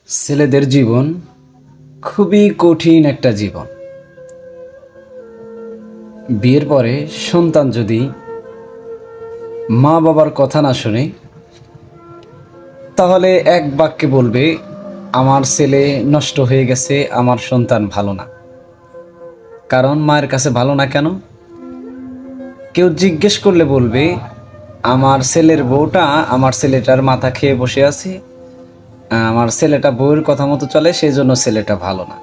ছেলেদের জীবন খুবই কঠিন একটা জীবন। বিয়ের পরে সন্তান যদি মা বাবার কথা না শুনে, তাহলে এক বাক্যে বলবে আমার ছেলে নষ্ট হয়ে গেছে, আমার সন্তান ভালো না। কারণ মায়ের কাছে ভালো না কেন? কেউ জিজ্ঞেস করলে বলবে আমার ছেলের বউটা আমার ছেলেটার মাথা খেয়ে বসে আছে, আমার ছেলেটা বউয়ের কথা মতো চলে, সেই জন্য ছেলেটা ভালো না।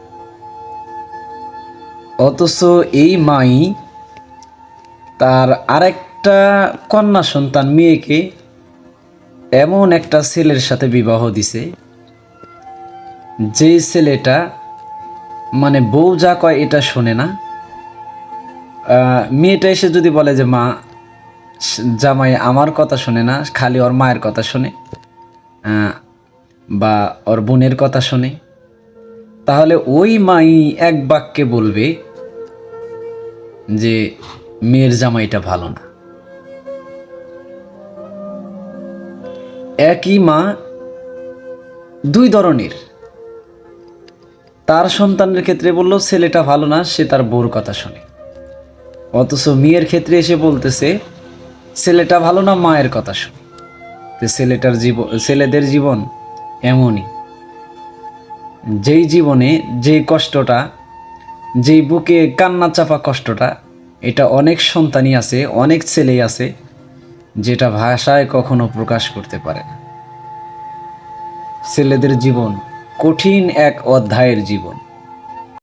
অথচ এই মাই তার আরেকটা কন্যা সন্তান মেয়েকে এমন একটা ছেলের সাথে বিবাহ দিছে, যেই ছেলেটা মানে বউ যা কয় এটা শোনে না। মেয়েটা এসে যদি বলে যে মা, জামাই আমার কথা শোনে না, খালি ওর মায়ের কথা শোনে, বা ওর বোনের কথা শোনে, তাহলে ওই মাই এক বাক্যে বলবে যে মেয়ের জামাইটা ভালো না। একই মা দুই ধরনের। তার সন্তানের ক্ষেত্রে বলল ছেলেটা ভালো না, সে তার বউর কথা শোনে। অথচ মেয়ের ক্ষেত্রে এসে বলতেছে ছেলেটা ভালো না, মায়ের কথা শোনে। তো ছেলেদের জীবন এমনই, যেই জীবনে যেই কষ্টটা, যেই বুকে কান্না চাপা কষ্টটা, এটা অনেক সন্তানই আছে, অনেক ছেলেই আছে যেটা ভাষায় কখনো প্রকাশ করতে পারে না। ছেলেদের জীবন কঠিন এক অধ্যায়ের জীবন।